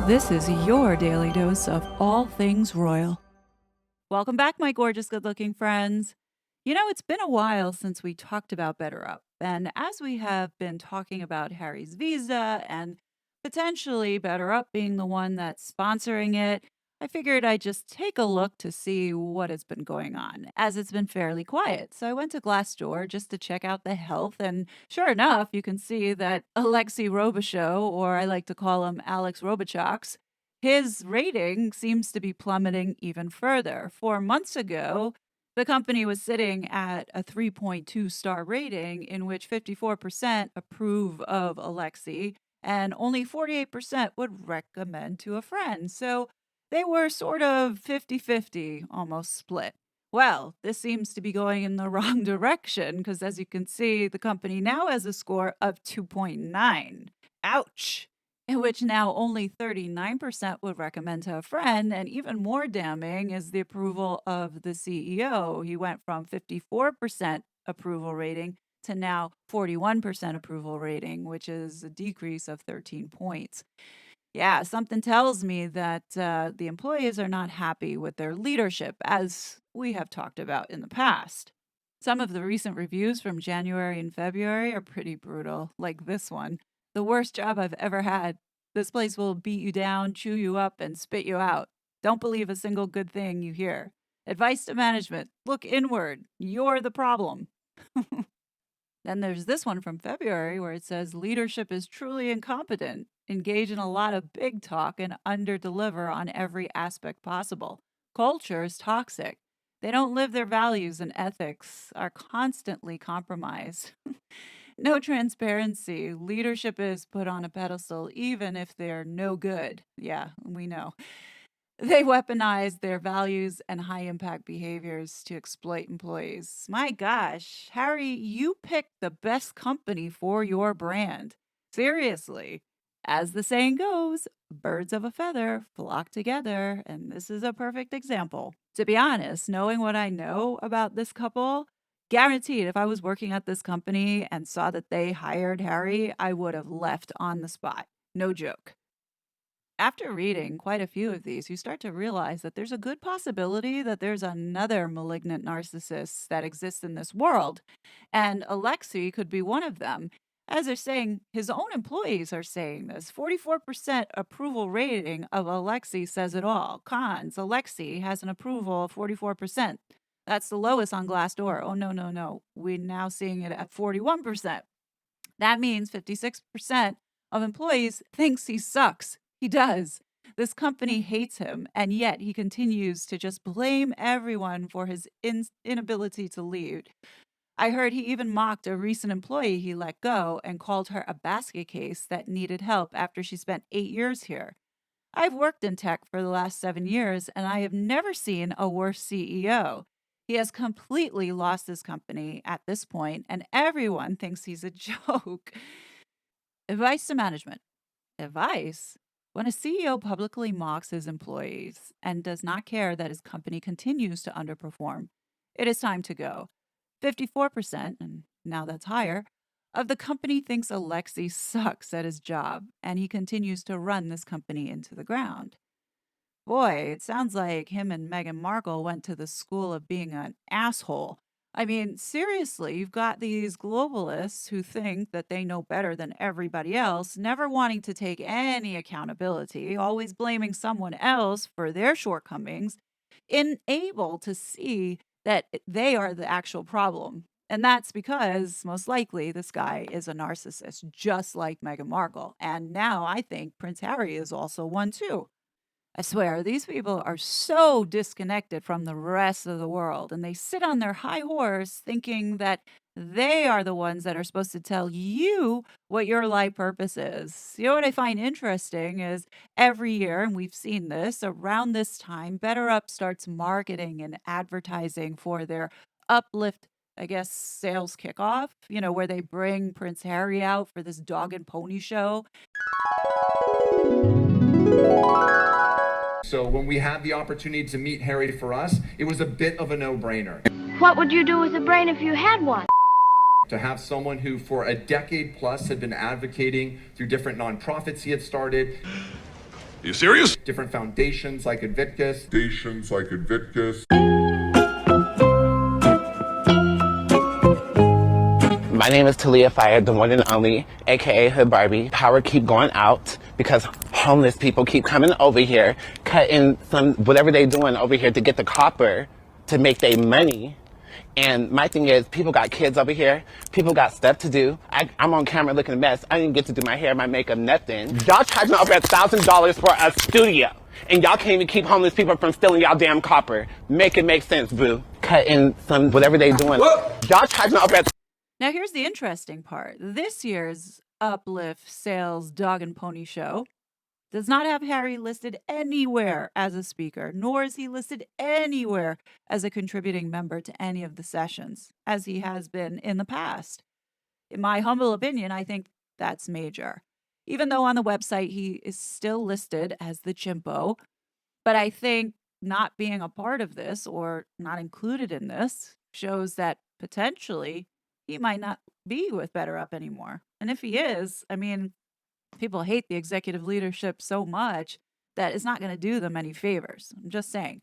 This is your daily dose of all things royal. Welcome back, my gorgeous, good-looking friends. You know, it's been a while since we talked about BetterUp, and as we have been talking about Harry's visa and potentially BetterUp being the one that's sponsoring it, I figured I'd just take a look to see what has been going on, as it's been fairly quiet. So I went to Glassdoor just to check out the health, and sure enough, you can see that Alexei Robichaux, or I like to call him Alex Robichaux, his rating seems to be plummeting even further. 4 months ago, the company was sitting at a 3.2 star rating, in which 54% approve of Alexei and only 48% would recommend to a friend. So they were sort of 50-50, almost split. Well, this seems to be going in the wrong direction because, as you can see, the company now has a score of 2.9. Ouch! In which now only 39% would recommend to a friend, and even more damning is the approval of the CEO. He went from 54% approval rating to now 41% approval rating, which is a decrease of 13 points. Yeah, something tells me that the employees are not happy with their leadership, as we have talked about in the past. Some of the recent reviews from January and February are pretty brutal, like this one. The worst job I've ever had. This place will beat you down, chew you up, and spit you out. Don't believe a single good thing you hear. Advice to management: look inward. You're the problem. Then there's this one from February where it says leadership is truly incompetent, engage in a lot of big talk and underdeliver on every aspect possible. Culture is toxic. They don't live their values and ethics, are constantly compromised. No transparency. Leadership is put on a pedestal even if they're no good. Yeah, we know. They weaponize their values and high impact behaviors to exploit employees. My gosh, Harry, you picked the best company for your brand. Seriously. As the saying goes, birds of a feather flock together, and this is a perfect example. To be honest, knowing what I know about this couple, guaranteed if I was working at this company and saw that they hired Harry, I would have left on the spot. No joke. After reading quite a few of these, you start to realize that there's a good possibility that there's another malignant narcissist that exists in this world, and Alexei could be one of them. As they're saying, his own employees are saying this. 44% approval rating of Alexei says it all. Cons: Alexei has an approval of 44%. That's the lowest on Glassdoor. Oh, no, no, no. We're now seeing it at 41%. That means 56% of employees thinks he sucks. He does. This company hates him, and yet he continues to just blame everyone for his inability to lead. I heard he even mocked a recent employee he let go and called her a basket case that needed help after she spent 8 years here. I've worked in tech for the last 7 years, and I have never seen a worse CEO. He has completely lost his company at this point, and everyone thinks he's a joke. Advice to management. Advice? When a CEO publicly mocks his employees and does not care that his company continues to underperform, it is time to go. 54%, and now that's higher, of the company thinks Alexei sucks at his job, and he continues to run this company into the ground. Boy, it sounds like him and Meghan Markle went to the school of being an asshole. I mean, seriously, you've got these globalists who think that they know better than everybody else, never wanting to take any accountability, always blaming someone else for their shortcomings, unable to see that they are the actual problem. And that's because, most likely, this guy is a narcissist, just like Meghan Markle. And now I think Prince Harry is also one, too. I swear, these people are so disconnected from the rest of the world, and they sit on their high horse thinking that they are the ones that are supposed to tell you what your life purpose is. You know what I find interesting is every year, and we've seen this, around this time, BetterUp starts marketing and advertising for their Uplift, I guess, sales kickoff, where they bring Prince Harry out for this dog and pony show. So when we had the opportunity to meet Harry for us, it was a bit of a no-brainer. What would you do with a brain if you had one? To have someone who for a decade plus had been advocating through different nonprofits he had started. Are you serious? different foundations like Adviticus. My name is Talia Fire, the one and only, aka Hood Barbie. Power keep going out because homeless people keep coming over here, cutting some whatever they doing over here to get the copper to make their money. And my thing is, people got kids over here. People got stuff to do. I'm on camera looking a mess. I didn't get to do my hair, my makeup, nothing. Y'all charging over $1,000 for a studio. And y'all can't even keep homeless people from stealing y'all damn copper. Make it make sense, boo. Cutting some whatever they doing. Y'all charging over Now, here's the interesting part. This year's Uplift Sales Dog and Pony Show does not have Harry listed anywhere as a speaker, nor is he listed anywhere as a contributing member to any of the sessions, as he has been in the past. In my humble opinion, I think that's major. Even though on the website he is still listed as the CHIMPO, but I think not being a part of this or not included in this shows that potentially he might not be with BetterUp anymore. And if he is, I mean, people hate the executive leadership so much that it's not going to do them any favors. I'm just saying.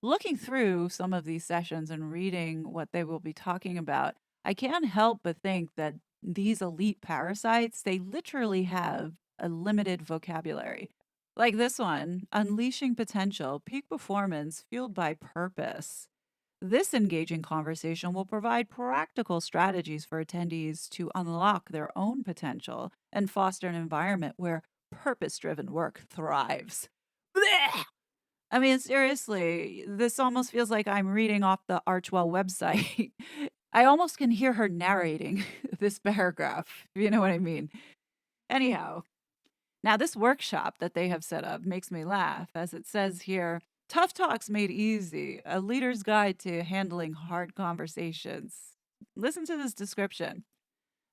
Looking through some of these sessions and reading what they will be talking about, I can't help but think that these elite parasites, they literally have a limited vocabulary. Like this one, unleashing potential, peak performance fueled by purpose. This engaging conversation will provide practical strategies for attendees to unlock their own potential and foster an environment where purpose driven work thrives. Blech! I mean, seriously, this almost feels like I'm reading off the Archwell website. I almost can hear her narrating this paragraph, if you know what I mean. Anyhow, now this workshop that they have set up makes me laugh, as it says here, Tough Talks Made Easy, a leader's guide to handling hard conversations. Listen to this description.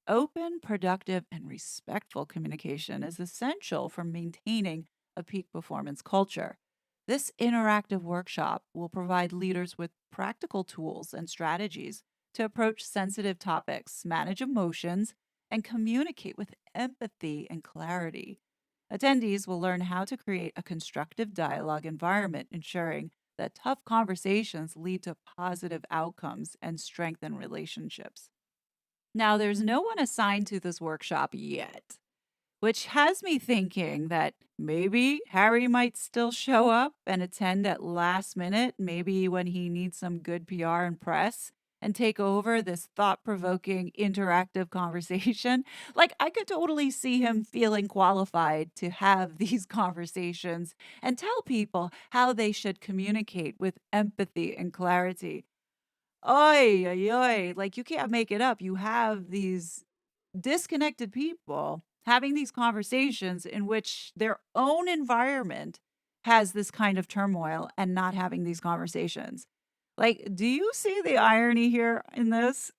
Open, productive, and respectful communication is essential for maintaining a peak performance culture. This interactive workshop will provide leaders with practical tools and strategies to approach sensitive topics, manage emotions, and communicate with empathy and clarity. Attendees will learn how to create a constructive dialogue environment, ensuring that tough conversations lead to positive outcomes and strengthen relationships. Now, there's no one assigned to this workshop yet, which has me thinking that maybe Harry might still show up and attend at last minute, maybe when he needs some good PR and press, and take over this thought provoking interactive conversation. Like, I could totally see him feeling qualified to have these conversations and tell people how they should communicate with empathy and clarity. Oy, oy, oy. Like, you can't make it up. You have these disconnected people having these conversations in which their own environment has this kind of turmoil and not having these conversations. Like, do you see the irony here in this?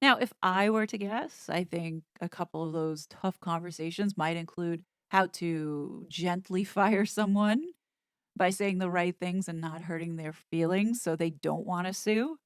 Now, if I were to guess, I think a couple of those tough conversations might include how to gently fire someone by saying the right things and not hurting their feelings so they don't want to sue,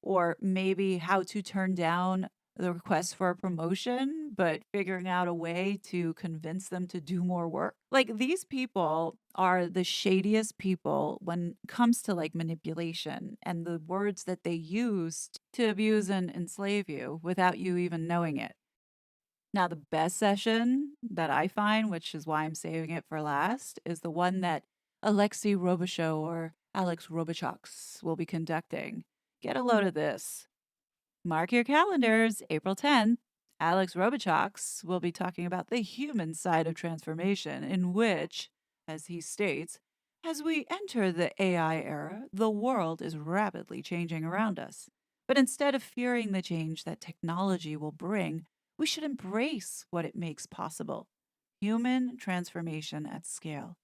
or maybe how to turn down the request for a promotion, but figuring out a way to convince them to do more work. Like, these people are the shadiest people when it comes to like manipulation and the words that they use to abuse and enslave you without you even knowing it. Now, the best session that I find, which is why I'm saving it for last, is the one that Alexei Robichaux or Alex Robichaux will be conducting. Get a load of this. Mark your calendars, April 10th. Alex Robichaux will be talking about the human side of transformation, in which, as he states, as we enter the AI era, the world is rapidly changing around us. But instead of fearing the change that technology will bring, we should embrace what it makes possible: human transformation at scale.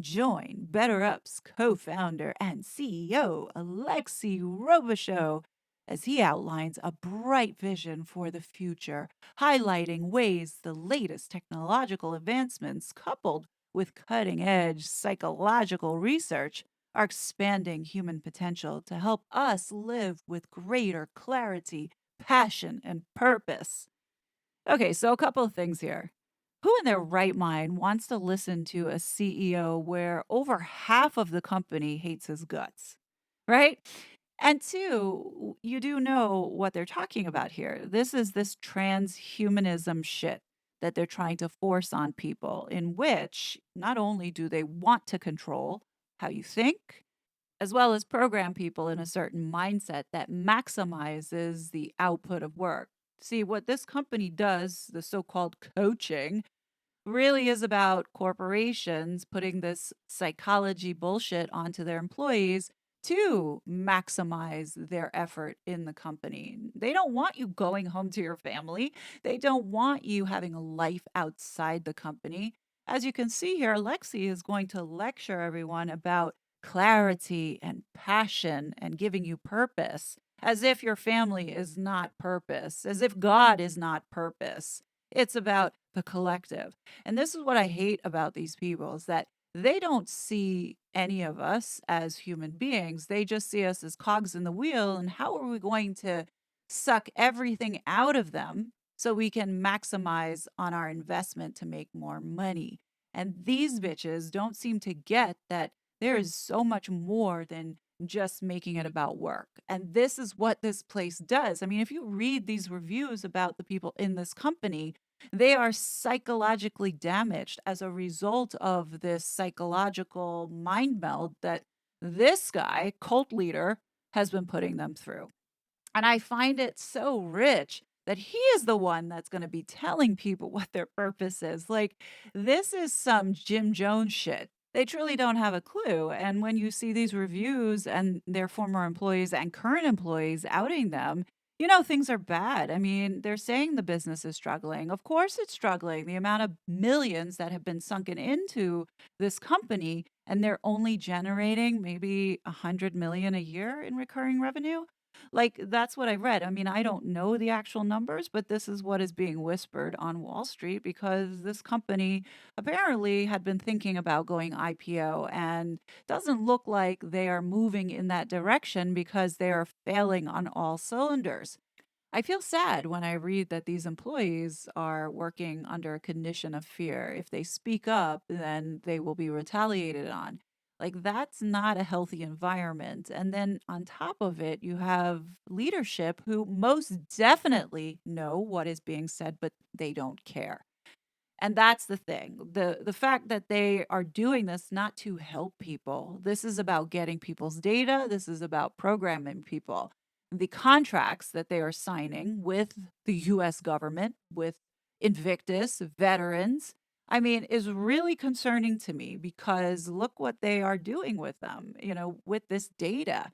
Join BetterUp's co founder and CEO, Alexei Robichaux, as he outlines a bright vision for the future, highlighting ways the latest technological advancements, coupled with cutting edge psychological research, are expanding human potential to help us live with greater clarity, passion, and purpose. Okay, so a couple of things here. Who in their right mind wants to listen to a CEO where over half of the company hates his guts, right? And two, you do know what they're talking about here. This is this transhumanism shit that they're trying to force on people, in which not only do they want to control how you think, as well as program people in a certain mindset that maximizes the output of work. See, what this company does, the so called coaching, really is about corporations putting this psychology bullshit onto their employees to maximize their effort in the company. They don't want you going home to your family. They don't want you having a life outside the company. As you can see here, Lexi is going to lecture everyone about clarity and passion and giving you purpose, as if your family is not purpose, as if God is not purpose. It's about the collective. And this is what I hate about these people is that they don't see any of us as human beings. They just see us as cogs in the wheel. And how are we going to suck everything out of them so we can maximize on our investment to make more money? And these bitches don't seem to get that there is so much more than just making it about work. And this is what this place does. I mean, if you read these reviews about the people in this company, they are psychologically damaged as a result of this psychological mind meld that this guy, cult leader, has been putting them through. And I find it so rich that he is the one that's going to be telling people what their purpose is. Like, this is some Jim Jones shit. They truly don't have a clue. And when you see these reviews and their former employees and current employees outing them, you know, things are bad. I mean, they're saying the business is struggling. Of course, it's struggling. The amount of millions that have been sunken into this company, and they're only generating maybe 100 million a year in recurring revenue. Like, that's what I read. I mean, I don't know the actual numbers, but this is what is being whispered on Wall Street because this company apparently had been thinking about going IPO and doesn't look like they are moving in that direction because they are failing on all cylinders. I feel sad when I read that these employees are working under a condition of fear. If they speak up, then they will be retaliated on. Like, that's not a healthy environment. And then on top of it, you have leadership who most definitely know what is being said, but they don't care. And that's the thing. The fact that they are doing this not to help people. This is about getting people's data. This is about programming people. The contracts that they are signing with the US government, with Invictus, veterans, I mean, is really concerning to me because look what they are doing with them, you know, with this data.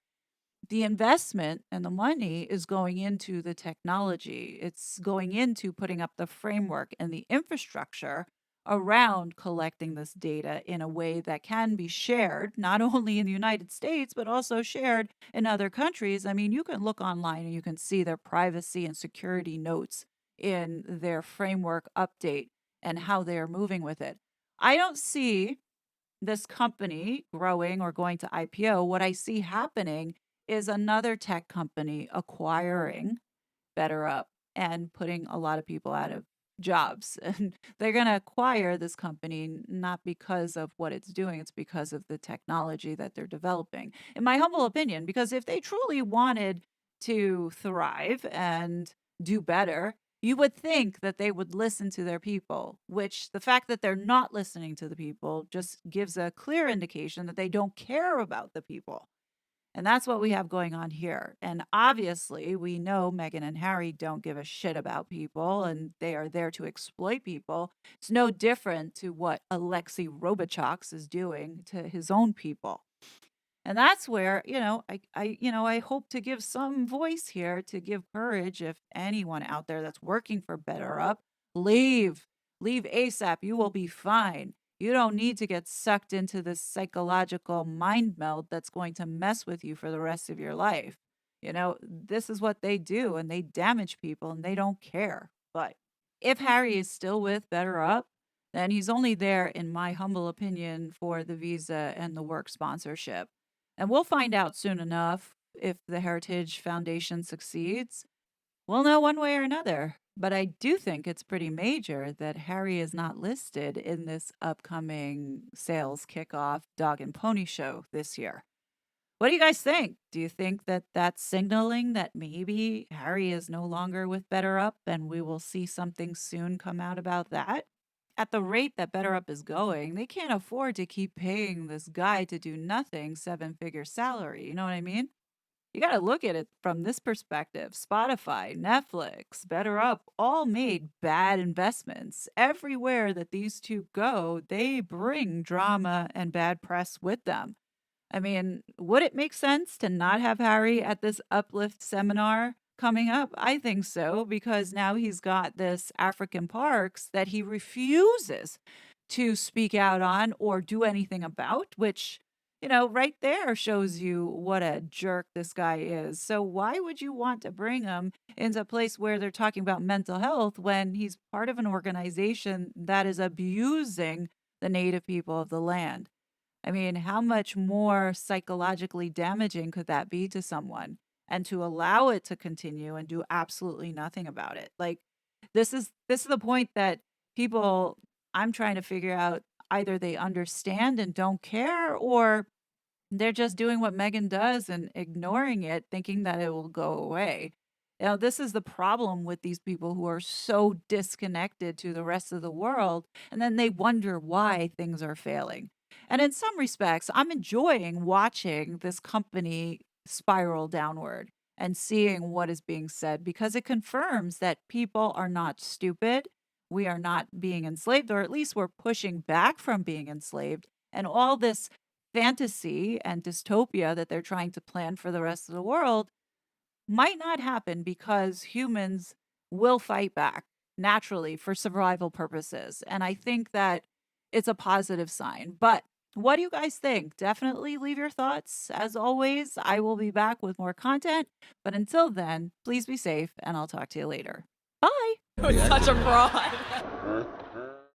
The investment and the money is going into the technology. It's going into putting up the framework and the infrastructure around collecting this data in a way that can be shared, not only in the United States, but also shared in other countries. I mean, you can look online and you can see their privacy and security notes in their framework update and how they are moving with it. I don't see this company growing or going to IPO. What I see happening is another tech company acquiring BetterUp and putting a lot of people out of jobs. And they're going to acquire this company not because of what it's doing, it's because of the technology that they're developing. In my humble opinion, because if they truly wanted to thrive and do better, you would think that they would listen to their people, which the fact that they're not listening to the people just gives a clear indication that they don't care about the people. And that's what we have going on here. And obviously, we know Meghan and Harry don't give a shit about people and they are there to exploit people. It's no different to what Alexei Robichaux is doing to his own people. And that's where, I hope to give some voice here to give courage if anyone out there that's working for BetterUp, leave. Leave ASAP. You will be fine. You don't need to get sucked into this psychological mind meld that's going to mess with you for the rest of your life. You know, this is what they do and they damage people and they don't care. But if Harry is still with BetterUp, then he's only there, in my humble opinion, for the visa and the work sponsorship. And we'll find out soon enough if the Heritage Foundation succeeds. We'll know one way or another. But I do think it's pretty major that Harry is not listed in this upcoming sales kickoff dog and pony show this year. What do you guys think? Do you think that that's signaling that maybe Harry is no longer with BetterUp and we will see something soon come out about that? At the rate that BetterUp is going, they can't afford to keep paying this guy to do nothing 7-figure salary. You know what I mean? You got to look at it from this perspective. Spotify, Netflix, BetterUp all made bad investments. Everywhere that these two go, they bring drama and bad press with them. I mean, would it make sense to not have Harry at this Uplift seminar coming up? I think so, because now he's got this African parks that he refuses to speak out on or do anything about, which, right there shows you what a jerk this guy is. So, why would you want to bring him into a place where they're talking about mental health when he's part of an organization that is abusing the native people of the land? I mean, how much more psychologically damaging could that be to someone? And to allow it to continue and do absolutely nothing about it. Like this is the point that people I'm trying to figure out, either they understand and don't care, or they're just doing what Megan does and ignoring it, thinking that it will go away. This is the problem with these people who are so disconnected to the rest of the world, and then they wonder why things are failing. And in some respects, I'm enjoying watching this company spiral downward and seeing what is being said, because it confirms that people are not stupid. We are not being enslaved, or at least we're pushing back from being enslaved. And all this fantasy and dystopia that they're trying to plan for the rest of the world might not happen, because humans will fight back naturally for survival purposes. And I think that it's a positive sign. But what do you guys think? Definitely leave your thoughts. As always, I will be back with more content. But until then, please be safe, and I'll talk to you later. Bye. Such a fraud.